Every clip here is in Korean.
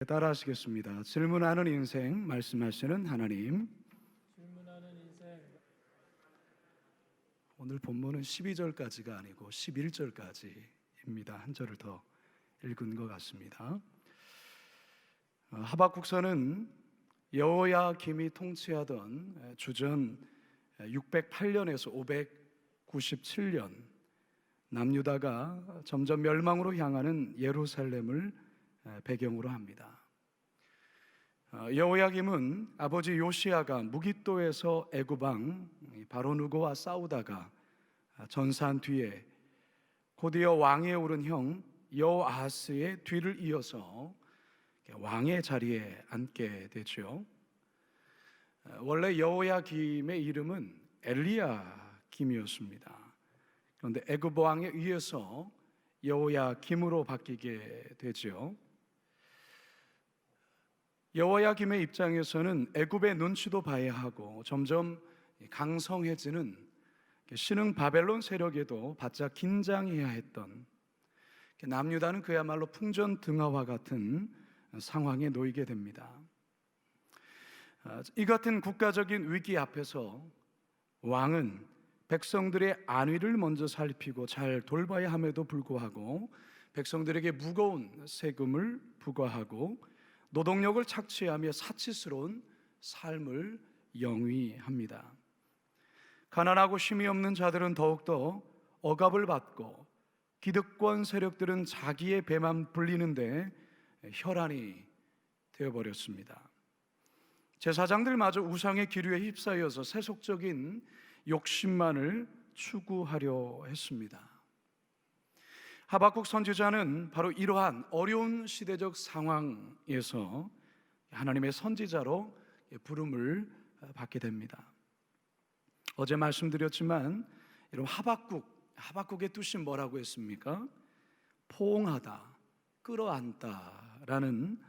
따라하시겠습니다. 질문하는 인생 말씀하시는 하나님. 질문하는 인생. 오늘 본문은 12절까지가 아니고 11절까지입니다. 한 절을 더 읽은 것 같습니다. 하박국서는 여호야김이 통치하던 주전 608년에서 597년 남유다가 점점 멸망으로 향하는 예루살렘을 배경으로 합니다. 여호야김은 아버지 요시야가 무깃도에서 애굽왕 바로누고와 싸우다가 전사한 뒤에 곧이어 왕위에 오른 형 여호아하스의 뒤를 이어서 왕의 자리에 앉게 되죠. 원래 여호야김의 이름은 엘리야김이었습니다. 그런데 애굽 왕에 의해서 여호야김으로 바뀌게 되죠. 여호야김의 입장에서는 애굽의 눈치도 봐야 하고 점점 강성해지는 신흥 바벨론 세력에도 바짝 긴장해야 했던 남유다는 그야말로 풍전등화와 같은 상황에 놓이게 됩니다. 이 같은 국가적인 위기 앞에서 왕은 백성들의 안위를 먼저 살피고 잘 돌봐야 함에도 불구하고 백성들에게 무거운 세금을 부과하고 노동력을 착취하며 사치스러운 삶을 영위합니다. 가난하고 쉼이 없는 자들은 더욱더 억압을 받고 기득권 세력들은 자기의 배만 불리는데 혈안이 되어버렸습니다. 제사장들마저 우상의 기류에 휩싸여서 세속적인 욕심만을 추구하려 했습니다. 하박국 선지자는 바로 이러한 어려운 시대적 상황에서 하나님의 선지자로 부름을 받게 됩니다. 어제 말씀드렸지만 여러분 하박국의 뜻이 뭐라고 했습니까? 포옹하다, 끌어안다라는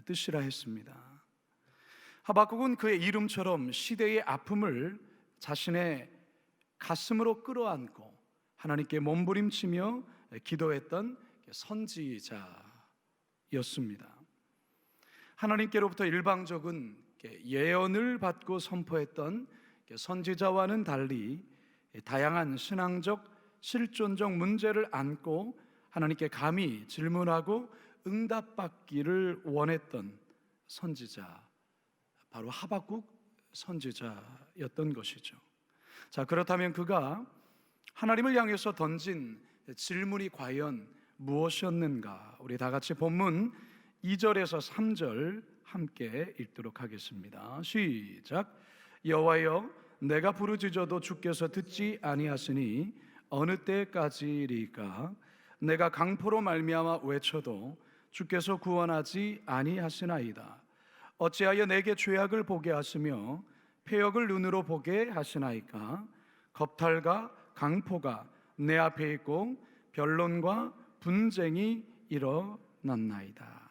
뜻이라 했습니다. 하박국은 그의 이름처럼 시대의 아픔을 자신의 가슴으로 끌어안고 하나님께 몸부림치며 기도했던 선지자였습니다. 하나님께로부터 일방적인 예언을 받고 선포했던 선지자와는 달리 다양한 신앙적, 실존적 문제를 안고 하나님께 감히 질문하고 응답받기를 원했던 선지자, 바로 하박국 선지자였던 것이죠. 자, 그렇다면 그가 하나님을 향해서 던진 질문이 과연 무엇이었는가? 우리 다 같이 본문 2절에서 3절 함께 읽도록 하겠습니다. 시작. 여호와여, 내가 부르짖어도 주께서 듣지 아니하시니 어느 때까지리까? 내가 강포로 말미암아 외쳐도 주께서 구원하지 아니하시나이다. 어찌하여 내게 죄악을 보게 하시며 패역을 눈으로 보게 하시나이까? 겁탈과 강포가 내 앞에 있고 변론과 분쟁이 일어났나이다.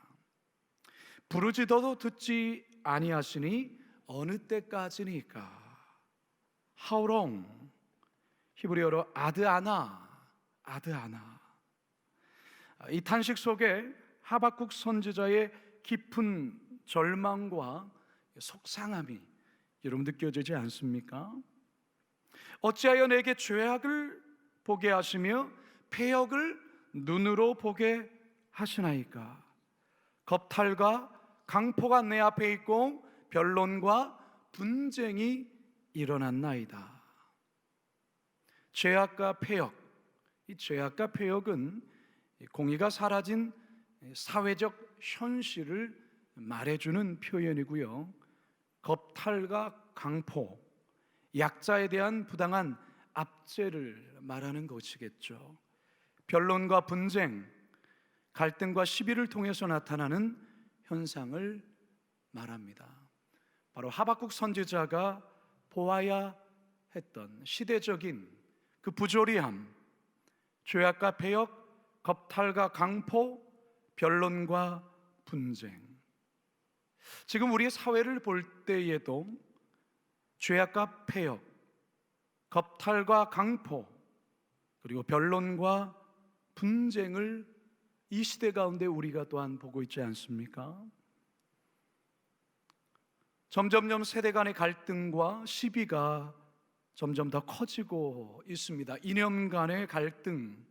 부르짖어도 듣지 아니하시니 어느 때까지니까? How long? 히브리어로 아드아나. 이 탄식 속에 하박국 선지자의 깊은 절망과 속상함이 여러분 느껴지지 않습니까? 어찌하여 내게 죄악을 보게 하시며 패역을 눈으로 보게 하시나이까? 겁탈과 강포가 내 앞에 있고 변론과 분쟁이 일어났나이다. 죄악과 패역, 이 죄악과 패역은 공의가 사라진 사회적 현실을 말해주는 표현이고요. 겁탈과 강포, 약자에 대한 부당한 압제를 말하는 것이겠죠. 변론과 분쟁, 갈등과 시비를 통해서 나타나는 현상을 말합니다. 바로 하박국 선지자가 보아야 했던 시대적인 그 부조리함, 죄악과 패역, 겁탈과 강포, 변론과 분쟁. 지금 우리의 사회를 볼 때에도 죄악과 패역, 겁탈과 강포, 그리고 변론과 분쟁을 이 시대 가운데 우리가 또한 보고 있지 않습니까? 점점점 세대 간의 갈등과 시비가 점점 더 커지고 있습니다. 이념 간의 갈등,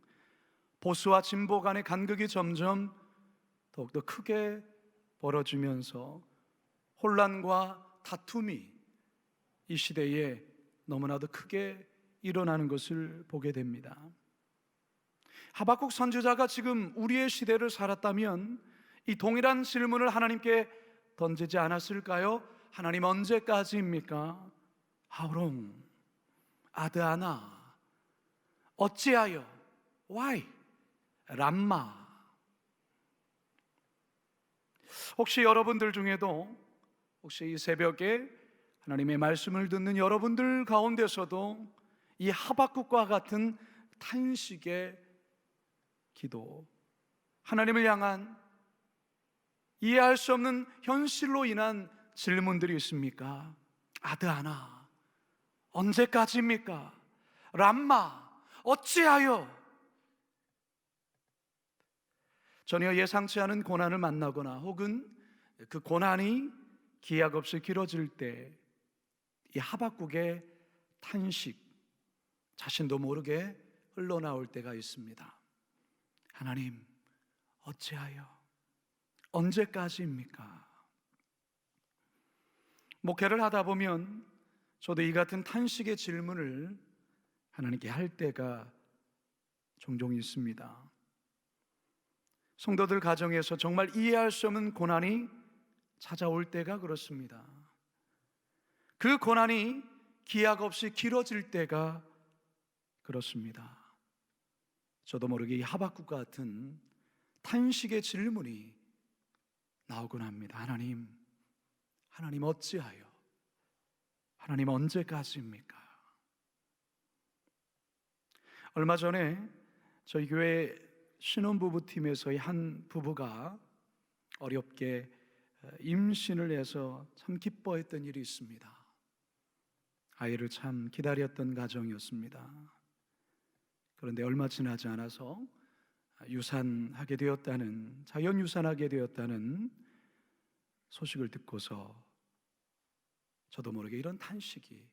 보수와 진보 간의 간극이 점점 더욱더 크게 벌어지면서 혼란과 다툼이 이 시대에 너무나도 크게 일어나는 것을 보게 됩니다. 하박국 선지자가 지금 우리의 시대를 살았다면 이 동일한 질문을 하나님께 던지지 않았을까요? 하나님, 언제까지입니까? 하우롱 아드아나 어찌하여, why, 람마. 혹시 여러분들 중에도, 혹시 이 새벽에 하나님의 말씀을 듣는 여러분들 가운데서도 이 하박국과 같은 탄식의 기도, 하나님을 향한 이해할 수 없는 현실로 인한 질문들이 있습니까? 아드아나 언제까지입니까? 람마 어찌하여? 전혀 예상치 않은 고난을 만나거나 혹은 그 고난이 기약 없이 길어질 때 이 하박국의 탄식, 자신도 모르게 흘러나올 때가 있습니다. 하나님, 어찌하여? 언제까지입니까? 목회를 하다 보면 저도 이 같은 탄식의 질문을 하나님께 할 때가 종종 있습니다. 성도들 가정에서 정말 이해할 수 없는 고난이 찾아올 때가 그렇습니다. 그 고난이 기약 없이 길어질 때가 그렇습니다. 저도 모르게 이 하박국 같은 탄식의 질문이 나오곤 합니다. 하나님, 하나님 어찌하여? 하나님 언제까지입니까? 얼마 전에 저희 교회 신혼부부팀에서의 한 부부가 어렵게 임신을 해서 참 기뻐했던 일이 있습니다. 아이를 참 기다렸던 가정이었습니다. 그런데 얼마 지나지 않아서 유산하게 되었다는, 자연 유산하게 되었다는 소식을 듣고서 저도 모르게 이런 탄식이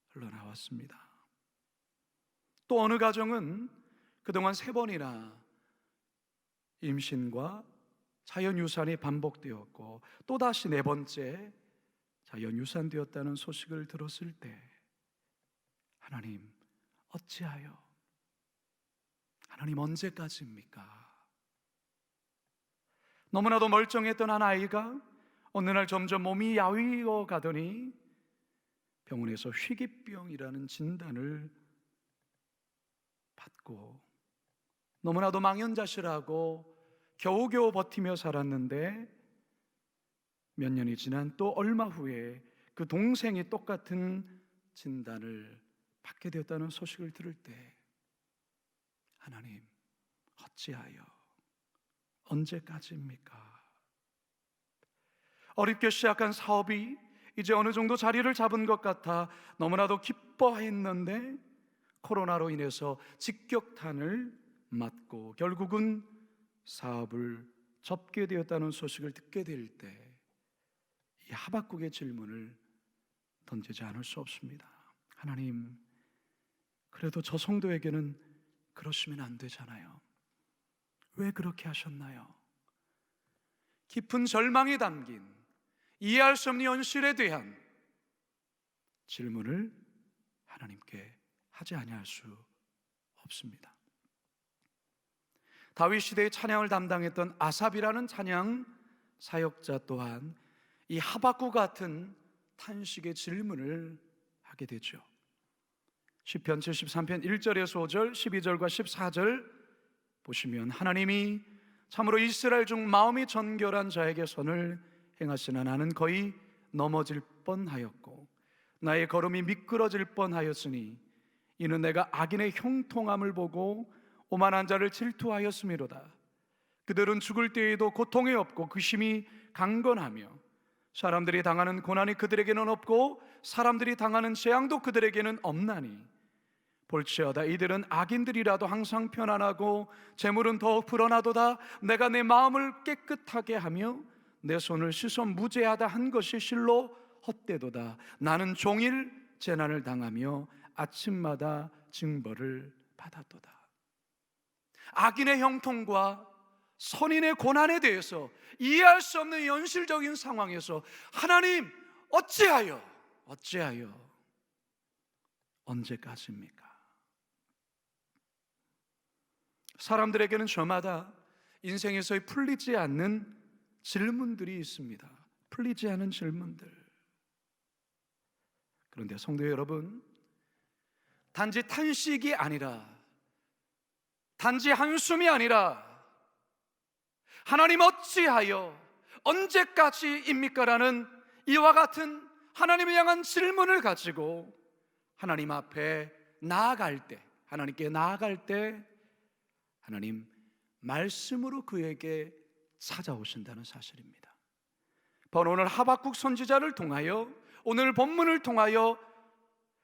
흘러나왔습니다. 또 어느 가정은 그동안 3번이나 임신과 자연 유산이 반복되었고 또다시 4번째 자연 유산되었다는 소식을 들었을 때 하나님 어찌하여? 하나님 언제까지입니까? 너무나도 멀쩡했던 한 아이가 어느 날 점점 몸이 야위어 가더니 병원에서 희귀병이라는 진단을 받고 너무나도 망연자실하고 겨우겨우 버티며 살았는데 몇 년이 지난 또 얼마 후에 그 동생이 똑같은 진단을 받게 되었다는 소식을 들을 때 하나님 어찌하여? 언제까지입니까? 어렵게 시작한 사업이 이제 어느 정도 자리를 잡은 것 같아 너무나도 기뻐했는데 코로나로 인해서 직격탄을 맞고 결국은 사업을 접게 되었다는 소식을 듣게 될 때 이 하박국의 질문을 던지지 않을 수 없습니다. 하나님, 그래도 저 성도에게는 그러시면 안 되잖아요. 왜 그렇게 하셨나요? 깊은 절망이 담긴 이해할 수 없는 현실에 대한 질문을 하나님께 하지 아니할 수 없습니다. 다윗 시대의 찬양을 담당했던 아삽이라는 찬양 사역자 또한 이 하박국 같은 탄식의 질문을 하게 되죠. 시편 73편 1절에서 5절, 12절과 14절 보시면 하나님이 참으로 이스라엘 중 마음이 정결한 자에게 선을 행하시나 나는 거의 넘어질 뻔하였고 나의 걸음이 미끄러질 뻔하였으니 이는 내가 악인의 형통함을 보고 오만한 자를 질투하였음이로다. 그들은 죽을 때에도 고통이 없고 그 심히 강건하며 사람들이 당하는 고난이 그들에게는 없고 사람들이 당하는 재앙도 그들에게는 없나니 볼지어다 이들은 악인들이라도 항상 편안하고 재물은 더욱 불어나도다. 내가 내 마음을 깨끗하게 하며 내 손을 씻어 무죄하다 한 것이 실로 헛되도다. 나는 종일 재난을 당하며 아침마다 징벌을 받았도다. 악인의 형통과 선인의 고난에 대해서 이해할 수 없는 현실적인 상황에서 하나님 어찌하여 언제까지입니까? 사람들에게는 저마다 인생에서 풀리지 않는 질문들이 있습니다. 풀리지 않은 질문들. 그런데 성도 여러분, 단지 탄식이 아니라, 단지 한숨이 아니라 하나님 어찌하여 언제까지입니까? 라는 이와 같은 하나님을 향한 질문을 가지고 하나님 앞에 나아갈 때, 하나님께 나아갈 때 하나님 말씀으로 그에게 찾아오신다는 사실입니다. 바로 오늘 하박국 선지자를 통하여, 오늘 본문을 통하여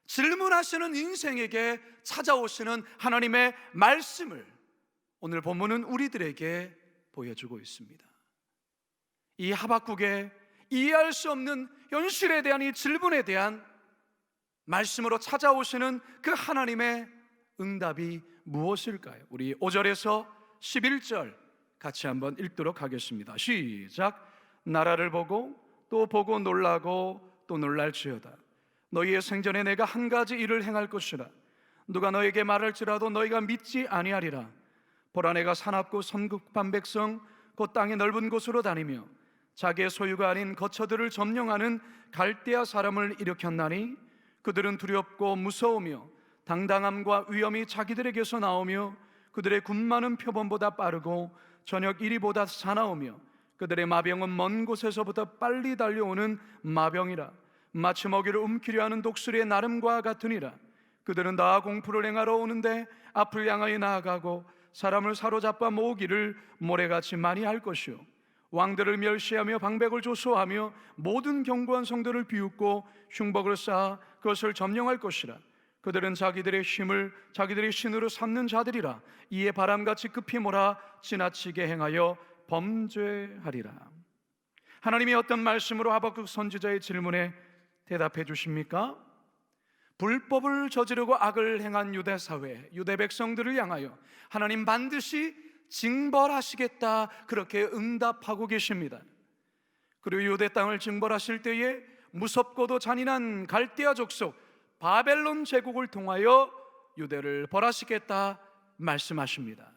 질문하시는 인생에게 찾아오시는 하나님의 말씀을 오늘 본문은 우리들에게 보여주고 있습니다. 이 하박국의 이해할 수 없는 현실에 대한 이 질문에 대한 말씀으로 찾아오시는 그 하나님의 응답이 무엇일까요? 우리 5절에서 11절 같이 한번 읽도록 하겠습니다. 시작. 나라를 보고 또 보고 놀라고 또 놀랄지어다. 너희의 생전에 내가 한 가지 일을 행할 것이라. 누가 너에게 말할지라도 너희가 믿지 아니하리라. 보라, 내가 사납고 선국한 백성 곧 땅의 넓은 곳으로 다니며 자기의 소유가 아닌 거처들을 점령하는 갈대아 사람을 일으켰나니 그들은 두렵고 무서우며 당당함과 위엄이 자기들에게서 나오며 그들의 군마는 표범보다 빠르고 저녁 이리보다 사나우며 그들의 마병은 먼 곳에서부터 빨리 달려오는 마병이라. 마치 먹이를 움키려 하는 독수리의 나름과 같으니라. 그들은 다 공풀을 행하러 오는데 앞을 향하여 나아가고 사람을 사로잡아 모으기를 모래같이 많이 할 것이요 왕들을 멸시하며 방백을 조소하며 모든 견고한 성들을 비웃고 흉복을 쌓아 그것을 점령할 것이라. 그들은 자기들의 힘을 자기들의 신으로 삼는 자들이라. 이에 바람같이 급히 몰아 지나치게 행하여 범죄하리라. 하나님이 어떤 말씀으로 하박국 선지자의 질문에 대답해 주십니까? 불법을 저지르고 악을 행한 유대 사회, 유대 백성들을 향하여 하나님 반드시 징벌하시겠다, 그렇게 응답하고 계십니다. 그리고 유대 땅을 징벌하실 때에 무섭고도 잔인한 갈대아 족속 바벨론 제국을 통하여 유대를 벌하시겠다 말씀하십니다.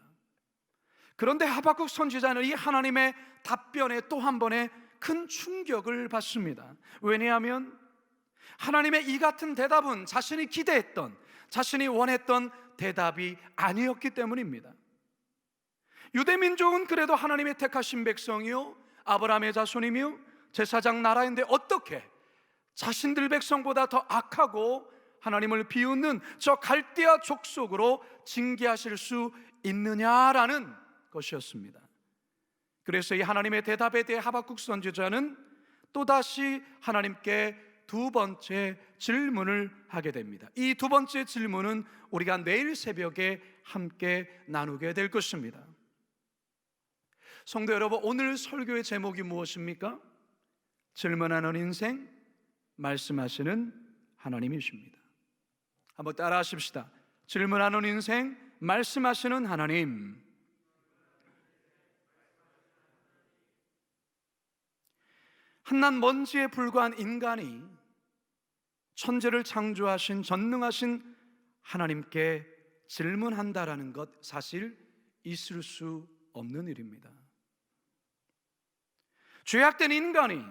그런데 하박국 선지자는 이 하나님의 답변에 또 한 번의 큰 충격을 받습니다. 왜냐하면 하나님의 이 같은 대답은 자신이 기대했던, 자신이 원했던 대답이 아니었기 때문입니다. 유대민족은 그래도 하나님의 택하신 백성이요 아브라함의 자손이며 제사장 나라인데 어떻게 자신들 백성보다 더 악하고 하나님을 비웃는 저 갈대아 족속으로 징계하실 수 있느냐라는 것이었습니다. 그래서 이 하나님의 대답에 대해 하박국 선지자는 또다시 하나님께 두 번째 질문을 하게 됩니다. 이 두 번째 질문은 우리가 내일 새벽에 함께 나누게 될 것입니다. 성도 여러분, 오늘 설교의 제목이 무엇입니까? 질문하는 인생, 말씀하시는 하나님이십니다. 한번 따라 하십시다. 질문하는 인생, 말씀하시는 하나님. 한낱 먼지에 불과한 인간이 천지를 창조하신 전능하신 하나님께 질문한다라는 것, 사실 있을 수 없는 일입니다. 죄악된 인간이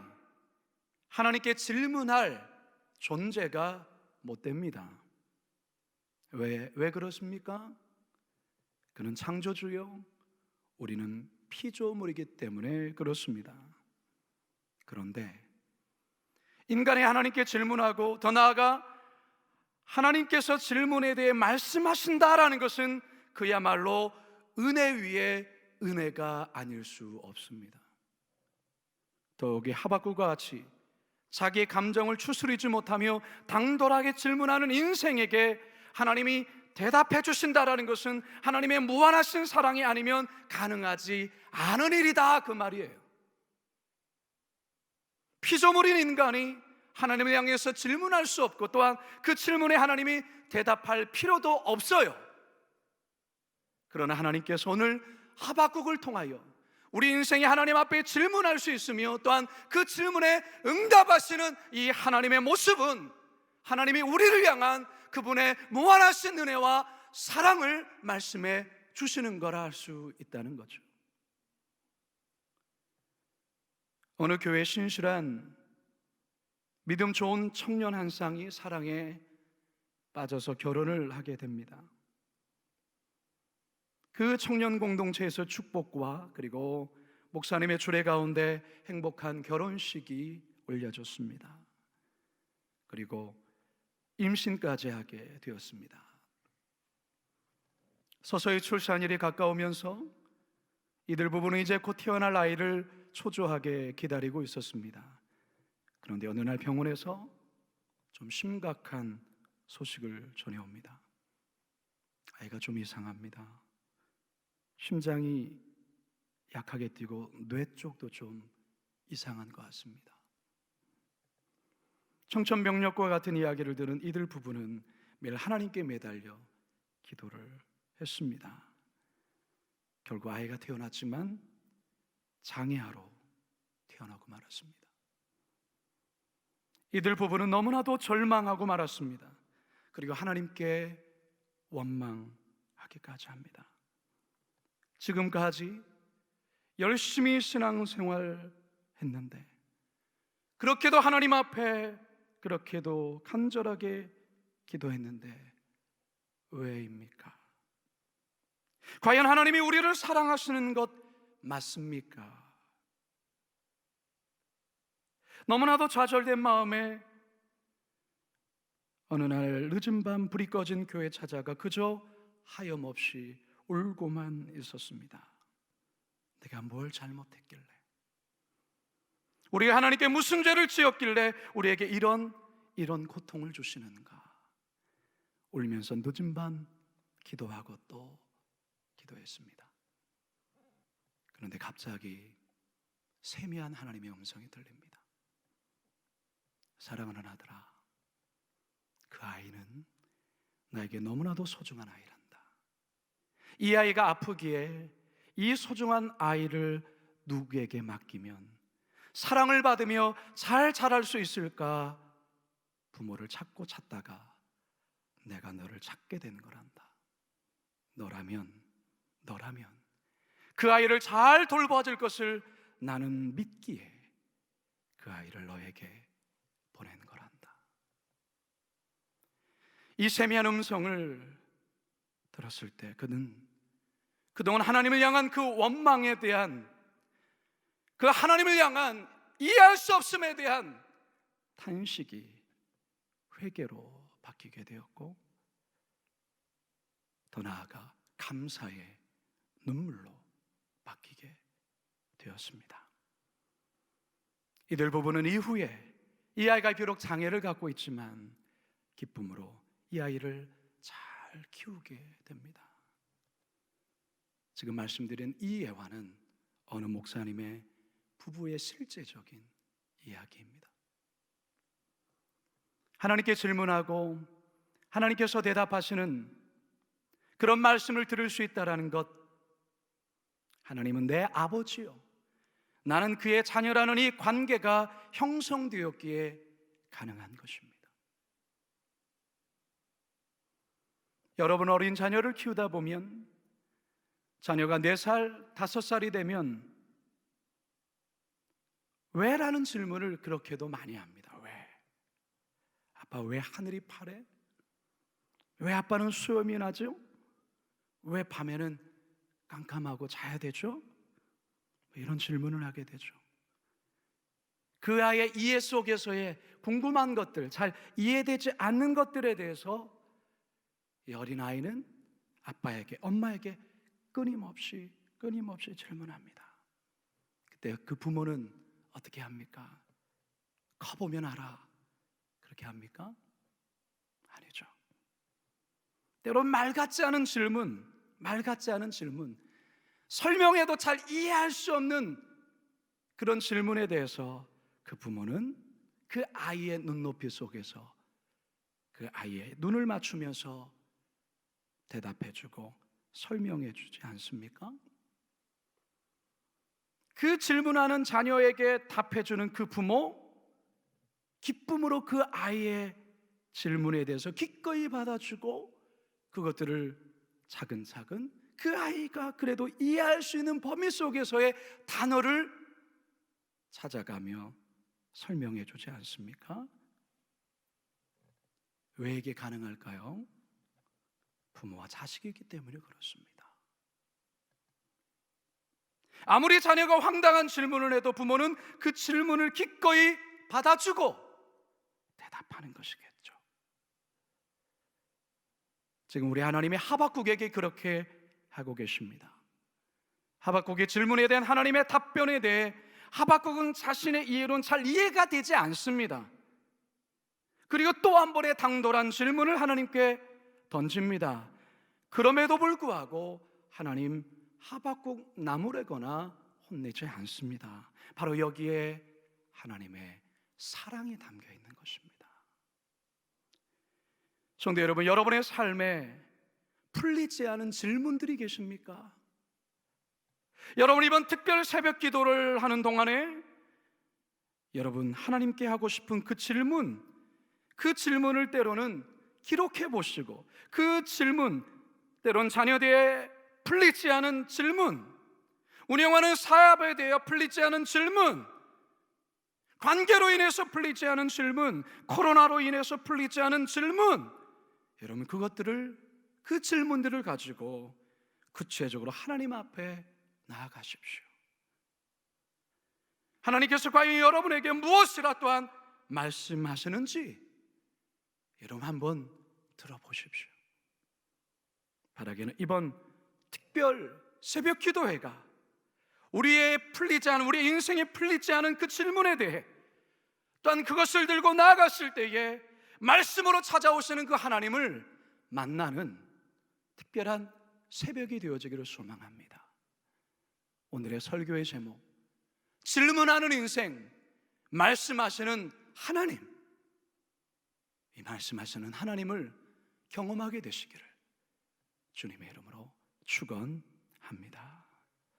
하나님께 질문할 존재가 못 됩니다. 왜 그렇습니까? 그는 창조주요, 우리는 피조물이기 때문에 그렇습니다. 그런데 인간이 하나님께 질문하고 더 나아가 하나님께서 질문에 대해 말씀하신다라는 것은 그야말로 은혜 위에 은혜가 아닐 수 없습니다. 더욱이 하박국과 같이 자기의 감정을 추스리지 못하며 당돌하게 질문하는 인생에게 하나님이 대답해 주신다라는 것은 하나님의 무한하신 사랑이 아니면 가능하지 않은 일이다, 그 말이에요. 피조물인 인간이 하나님을 향해서 질문할 수 없고, 또한 그 질문에 하나님이 대답할 필요도 없어요. 그러나 하나님께서 오늘 하박국을 통하여 우리 인생에 하나님 앞에 질문할 수 있으며, 또한 그 질문에 응답하시는 이 하나님의 모습은 하나님이 우리를 향한 그분의 무한하신 은혜와 사랑을 말씀해 주시는 거라 할 수 있다는 거죠. 어느 교회 신실한 믿음 좋은 청년 한 쌍이 사랑에 빠져서 결혼을 하게 됩니다. 그 청년 공동체에서 축복과 그리고 목사님의 주례 가운데 행복한 결혼식이 올려졌습니다. 그리고 임신까지 하게 되었습니다. 서서히 출산일이 가까우면서 이들 부부는 이제 곧 태어날 아이를 초조하게 기다리고 있었습니다. 그런데 어느 날 병원에서 좀 심각한 소식을 전해옵니다. 아이가 좀 이상합니다. 심장이 약하게 뛰고 뇌 쪽도 좀 이상한 것 같습니다. 청천벽력과 같은 이야기를 들은 이들 부부는 매일 하나님께 매달려 기도를 했습니다. 결국 아이가 태어났지만 장애아로 태어나고 말았습니다. 이들 부부는 너무나도 절망하고 말았습니다. 그리고 하나님께 원망하기까지 합니다. 지금까지 열심히 신앙생활 했는데, 그렇게도 하나님 앞에 그렇게도 간절하게 기도했는데 왜입니까? 과연 하나님이 우리를 사랑하시는 것 맞습니까? 너무나도 좌절된 마음에 어느 날 늦은 밤 불이 꺼진 교회 찾아가 그저 하염없이 울고만 있었습니다. 내가 뭘 잘못했길래, 우리가 하나님께 무슨 죄를 지었길래 우리에게 이런 고통을 주시는가. 울면서 늦은 밤 기도하고 또 기도했습니다. 그런데 갑자기 세미한 하나님의 음성이 들립니다. 사랑하는 아들아, 그 아이는 나에게 너무나도 소중한 아이란다. 이 아이가 아프기에 이 소중한 아이를 누구에게 맡기면 사랑을 받으며 잘 자랄 수 있을까 부모를 찾고 찾다가 내가 너를 찾게 된 거란다. 너라면 그 아이를 잘 돌봐줄 것을 나는 믿기에 그 아이를 너에게 보낸 거란다. 이 세미한 음성을 들었을 때 그는 그동안 하나님을 향한 그 원망에 대한, 그 하나님을 향한 이해할 수 없음에 대한 탄식이 회개로 바뀌게 되었고, 더 나아가 감사의 눈물로 바뀌게 되었습니다. 이들 부부는 이후에 이 아이가 비록 장애를 갖고 있지만 기쁨으로 이 아이를 잘 키우게 됩니다. 지금 말씀드린 이 예화는 어느 목사님의 부부의 실제적인 이야기입니다. 하나님께 질문하고 하나님께서 대답하시는 그런 말씀을 들을 수 있다는 것, 하나님은 내 아버지요, 나는 그의 자녀라는 이 관계가 형성되었기에 가능한 것입니다. 여러분, 어린 자녀를 키우다 보면 자녀가 4살, 5살이 되면 왜? 라는 질문을 그렇게도 많이 합니다. 왜? 아빠 왜 하늘이 파래? 왜 아빠는 수염이 나죠? 왜 밤에는 깜깜하고 자야 되죠? 이런 질문을 하게 되죠. 그 아이의 이해 속에서의 궁금한 것들, 잘 이해되지 않는 것들에 대해서 이 어린아이는 아빠에게, 엄마에게 끊임없이 질문합니다. 그때 그 부모는 어떻게 합니까? 커보면 알아, 그렇게 합니까? 아니죠. 때론 말 같지 않은 질문, 설명해도 잘 이해할 수 없는 그런 질문에 대해서 그 부모는 그 아이의 눈높이 속에서 그 아이의 눈을 맞추면서 대답해주고 설명해주지 않습니까? 그 질문하는 자녀에게 답해주는 그 부모, 기쁨으로 그 아이의 질문에 대해서 기꺼이 받아주고 그것들을 차근차근 그 아이가 그래도 이해할 수 있는 범위 속에서의 단어를 찾아가며 설명해 주지 않습니까? 왜 이게 가능할까요? 부모와 자식이기 때문에 그렇습니다. 아무리 자녀가 황당한 질문을 해도 부모는 그 질문을 기꺼이 받아주고 대답하는 것이겠죠. 지금 우리 하나님이 하박국에게 그렇게 하고 계십니다. 하박국의 질문에 대한 하나님의 답변에 대해 하박국은 자신의 이해로는 잘 이해가 되지 않습니다. 그리고 또 한 번의 당돌한 질문을 하나님께 던집니다. 그럼에도 불구하고 하나님 하박국 나무래거나 혼내지 않습니다. 바로 여기에 하나님의 사랑이 담겨 있는 것입니다. 성도 여러분, 여러분의 삶에 풀리지 않은 질문들이 계십니까? 여러분, 이번 특별 새벽 기도를 하는 동안에 여러분 하나님께 하고 싶은 그 질문을 때로는 기록해 보시고, 그 질문, 때론 자녀들에 풀리지 않은 질문, 운영하는 사업에 대해 풀리지 않은 질문, 관계로 인해서 풀리지 않은 질문, 코로나로 인해서 풀리지 않은 질문, 여러분 그 질문들을 가지고 구체적으로 하나님 앞에 나아가십시오. 하나님께서 과연 여러분에게 무엇이라 또한 말씀하시는지 여러분 한번 들어보십시오. 바라기는 이번 특별 새벽 기도회가 우리의 인생에 풀리지 않은 그 질문에 대해, 또한 그것을 들고 나아갔을 때에 말씀으로 찾아오시는 그 하나님을 만나는 특별한 새벽이 되어지기를 소망합니다. 오늘의 설교의 제목, 질문하는 인생, 말씀하시는 하나님, 이 말씀하시는 하나님을 경험하게 되시기를 주님의 이름으로 축원합니다.